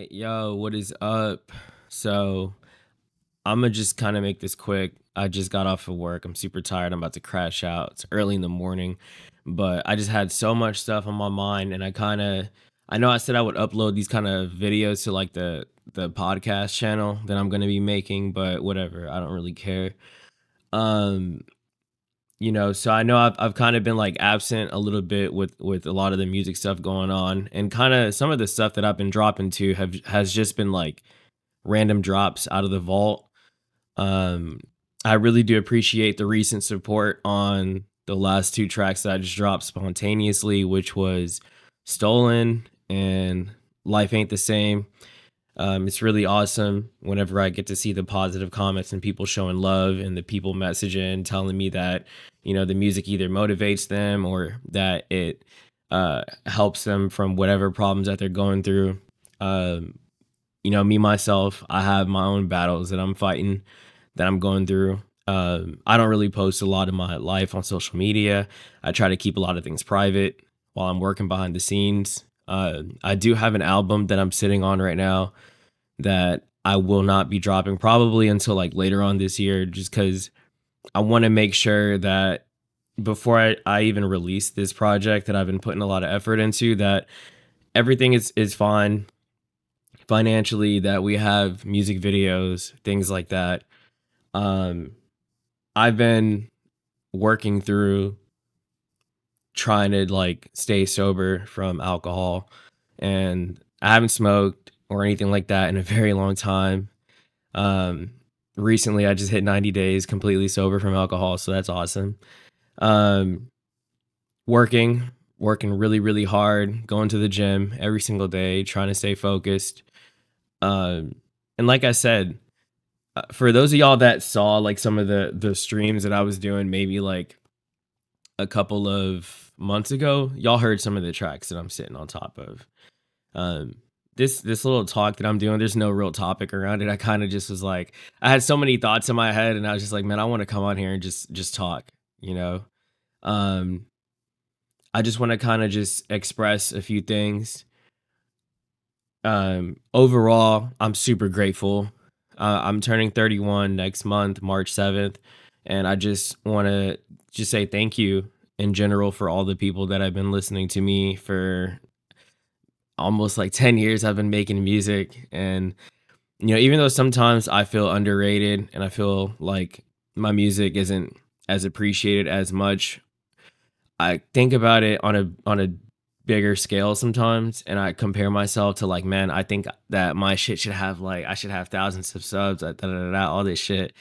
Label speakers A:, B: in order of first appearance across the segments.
A: Hey, yo, what is up? So, I'm gonna just kind of make this quick. I just got off of work. I'm super tired. I'm about to crash out. It's early in the morning, but I just had so much stuff on my mind, and I know I said I would upload these kind of videos to like the podcast channel that I'm gonna be making, but whatever. I don't really care. Um, so I know I've kind of been like absent a little bit with a lot of the music stuff going on, and kind of some of the stuff that I've been dropping to have has just been like random drops out of the vault. Um, I really do appreciate the recent support on the last two tracks that I just dropped spontaneously, which was Stolen and Life Ain't the Same. It's really awesome whenever I get to see the positive comments and people showing love and the people messaging, telling me that, the music either motivates them or that it helps them from whatever problems that they're going through. Um, me myself, I have my own battles that I'm fighting, that I'm going through. I don't really post a lot of my life on social media. I try to keep a lot of things private while I'm working behind the scenes. I do have an album that I'm sitting on right now that I will not be dropping probably until like later on this year, just because I want to make sure that before I even release this project that I've been putting a lot of effort into, that everything is fine financially, that we have music videos, things like that. Um, I've been working through trying to like stay sober from alcohol, and I haven't smoked or anything like that in a very long time. Um, Recently I just hit 90 days completely sober from alcohol, so that's awesome. Um, working, working really, really hard, going to the gym every single day, trying to stay focused. Um, and like I said, for those of y'all that saw like some of the streams that I was doing, maybe like a couple of months ago, y'all heard some of the tracks that I'm sitting on top of. Um, this little talk that I'm doing, there's no real topic around it. I kind of just was like, I had so many thoughts in my head, and I was just like, man, I want to come on here and just talk. You know, um, I just want to kind of just express a few things. Overall, I'm super grateful. I'm turning 31 next month, March 7th, and I just want to just say thank you in general for all the people that have been listening to me for almost like 10 years. I've been making music, and even though sometimes I feel underrated and I feel like my music isn't as appreciated as much, I think about it on a bigger scale sometimes, and I compare myself to like, man, I think that my shit should have like, I should have thousands of subs, all this shit.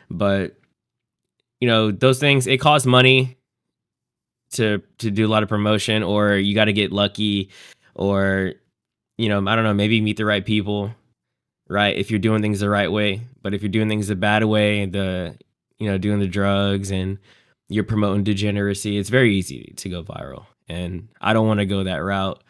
A: But those things, it costs money to do a lot of promotion, or you got to get lucky, or I don't know, maybe meet the right people, right? If you're doing things the right way. But if you're doing things the bad way, doing the drugs and you're promoting degeneracy, it's very easy to go viral. And I don't want to go that route.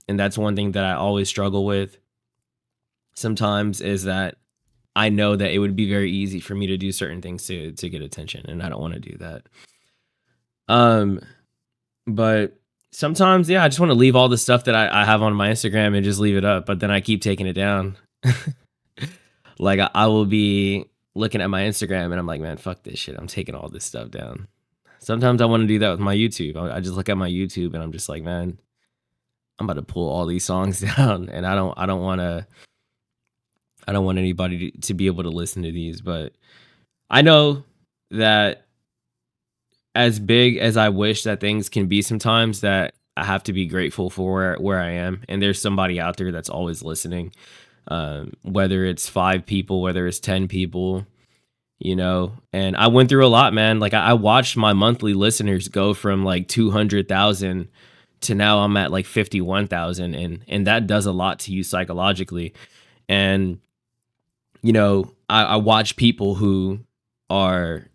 A: And that's one thing that I always struggle with sometimes, is that I know that it would be very easy for me to do certain things to get attention, and I don't want to do that. Um, but sometimes, yeah, I just want to leave all the stuff that I have on my Instagram and just leave it up, but then I keep taking it down. Like I will be looking at my Instagram and I'm like, man, fuck this shit. I'm taking all this stuff down. Sometimes I want to do that with my YouTube. I just look at my YouTube and I'm just like, man, I'm about to pull all these songs down, and I don't want anybody to be able to listen to these. But I know that as big as I wish that things can be sometimes, that I have to be grateful for where I am, and there's somebody out there that's always listening. Whether it's 5 people, whether it's 10 people, and I went through a lot, man. Like I watched my monthly listeners go from like 200,000 to now I'm at like 51,000, and that does a lot to you psychologically. And I watch people who are,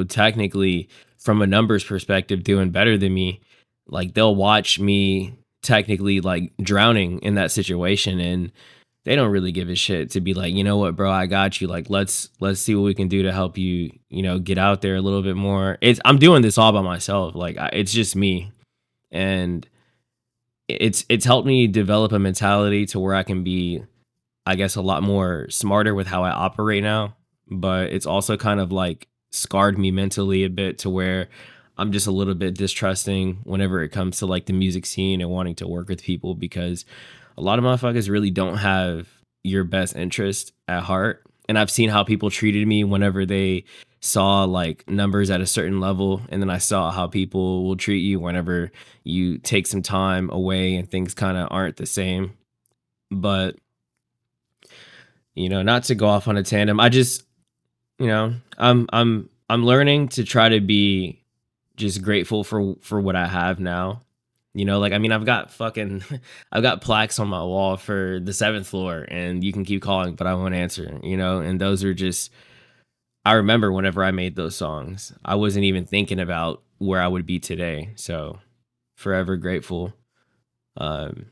A: technically from a numbers perspective doing better than me. Like they'll watch me technically like drowning in that situation, and they don't really give a shit to be like, you know what, bro, I got you. Like, let's see what we can do to help you, get out there a little bit more. I'm doing this all by myself. Like, it's just me, and it's helped me develop a mentality to where I can be I guess, a lot more smarter with how I operate now, but it's also kind of like scarred me mentally a bit to where I'm just a little bit distrusting whenever it comes to like the music scene and wanting to work with people, because a lot of motherfuckers really don't have your best interest at heart. And I've seen how people treated me whenever they saw like numbers at a certain level. And then I saw how people will treat you whenever you take some time away and things kind of aren't the same. But, not to go off on a tandem, I just, I'm learning to try to be just grateful for what I have now. Like, I mean, I've got fucking I've got plaques on my wall for the seventh floor, and you can keep calling, but I won't answer, and those are just, I remember whenever I made those songs, I wasn't even thinking about where I would be today. So forever grateful. Um,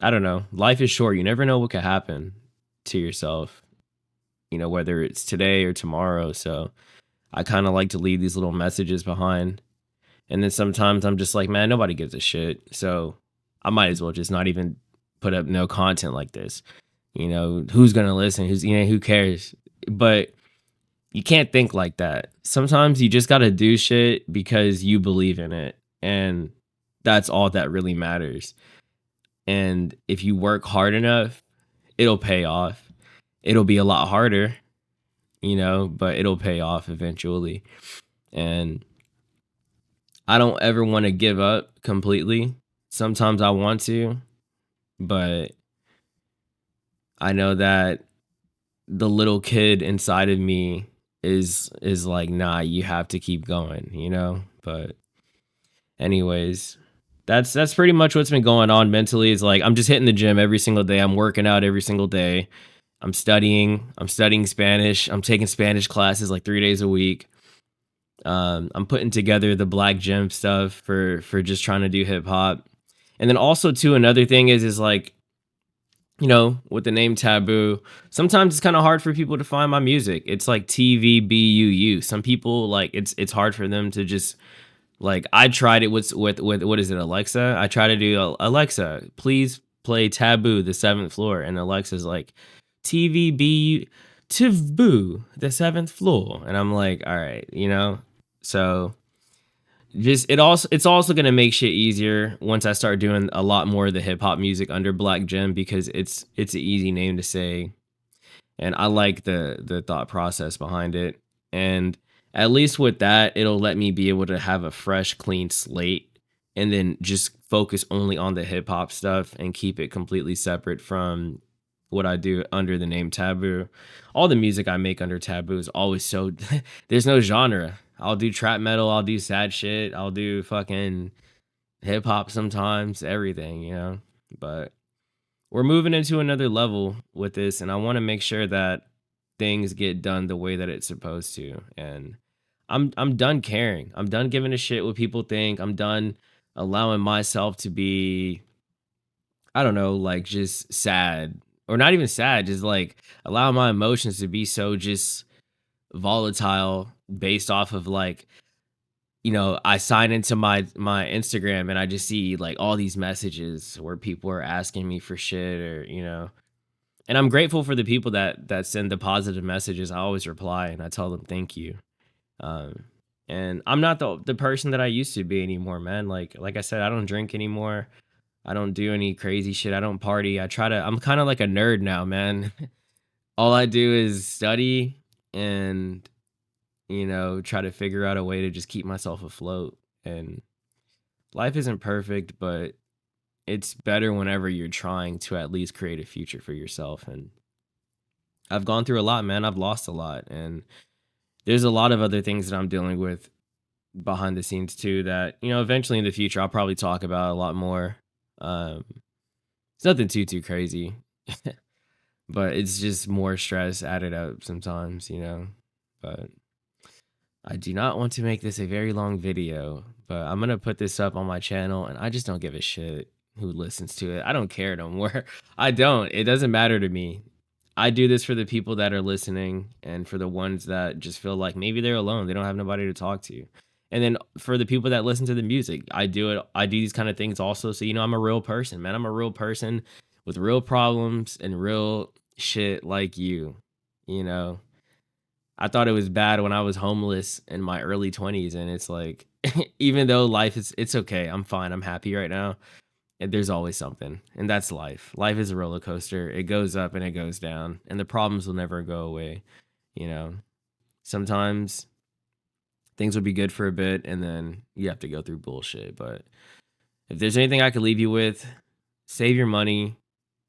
A: I don't know. Life is short. You never know what could happen to yourself, whether it's today or tomorrow. So I kind of like to leave these little messages behind. And then sometimes I'm just like, man, nobody gives a shit. So I might as well just not even put up no content like this. Who's going to listen? Who cares? But you can't think like that. Sometimes you just got to do shit because you believe in it. And that's all that really matters. And if you work hard enough, it'll pay off. It'll be a lot harder, but it'll pay off eventually. And I don't ever want to give up completely. Sometimes I want to, but I know that the little kid inside of me is like, nah, you have to keep going. But anyways, that's pretty much what's been going on mentally. Is like, I'm just hitting the gym every single day. I'm working out every single day. I'm studying Spanish. I'm taking Spanish classes like 3 days a week. I'm putting together the Black Gem stuff for just trying to do hip hop. And then also too, another thing is like, with the name Taboo, sometimes it's kind of hard for people to find my music. It's like TVBUU. Some people, like, it's hard for them to just, like, I tried it with what is it, Alexa? I try to do Alexa, please play Taboo, the seventh floor, and Alexa's like, TVB Taboo, the seventh floor, and I'm like, all right, So just it's also gonna make shit easier once I start doing a lot more of the hip hop music under Black Gem, because it's an easy name to say, and I like the thought process behind it. And at least with that, it'll let me be able to have a fresh, clean slate, and then just focus only on the hip hop stuff and keep it completely separate from what I do under the name Taboo. All the music I make under Taboo is always so there's no genre. I'll do trap metal, I'll do sad shit, I'll do fucking hip hop sometimes, everything. But we're moving into another level with this, and I want to make sure that things get done the way that it's supposed to. And I'm done caring. I'm done giving a shit what people think. I'm done allowing myself to be, I don't know, like, just sad, or not even sad, just like allow my emotions to be so just volatile based off of like, I sign into my Instagram and I just see like all these messages where people are asking me for shit, or and I'm grateful for the people that send the positive messages. I always reply and I tell them thank you. Um and I'm not the person that I used to be anymore, man. Like I said, I don't drink anymore. I don't do any crazy shit. I don't party. I'm kind of like a nerd now, man. All I do is study and, try to figure out a way to just keep myself afloat. And life isn't perfect, but it's better whenever you're trying to at least create a future for yourself. And I've gone through a lot, man. I've lost a lot. And there's a lot of other things that I'm dealing with behind the scenes too that, eventually in the future I'll probably talk about a lot more. It's nothing too crazy, but it's just more stress added up sometimes. But I do not want to make this a very long video, but I'm gonna put this up on my channel, and I just don't give a shit who listens to it. I don't care no more. I don't. It doesn't matter to me. I do this for the people that are listening, and for the ones that just feel like maybe they're alone. They don't have nobody to talk to. And then for the people that listen to the music, I do it. I do these kind of things also. So, I'm a real person, man. I'm a real person with real problems and real shit like you know? I thought it was bad when I was homeless in my early 20s, and it's like even though life is it's okay. I'm fine. I'm happy right now. And there's always something. And that's life. Life is a roller coaster. It goes up and it goes down, and the problems will never go away, you know. Sometimes things will be good for a bit and then you have to go through bullshit, but if there's anything I could leave you with, save your money,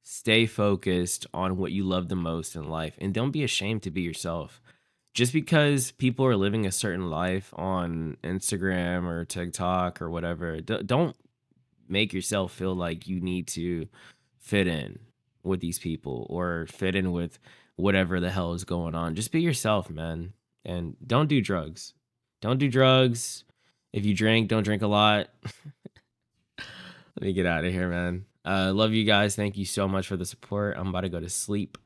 A: stay focused on what you love the most in life, and don't be ashamed to be yourself. Just because people are living a certain life on Instagram or TikTok or whatever, don't make yourself feel like you need to fit in with these people or fit in with whatever the hell is going on. Just be yourself, man. And don't do drugs. Don't do drugs. If you drink, don't drink a lot. Let me get out of here, man. Love you guys. Thank you so much for the support. I'm about to go to sleep.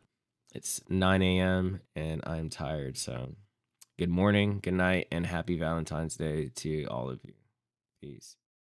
A: It's 9 a.m. and I'm tired. So, good morning, good night, and happy Valentine's Day to all of you. Peace.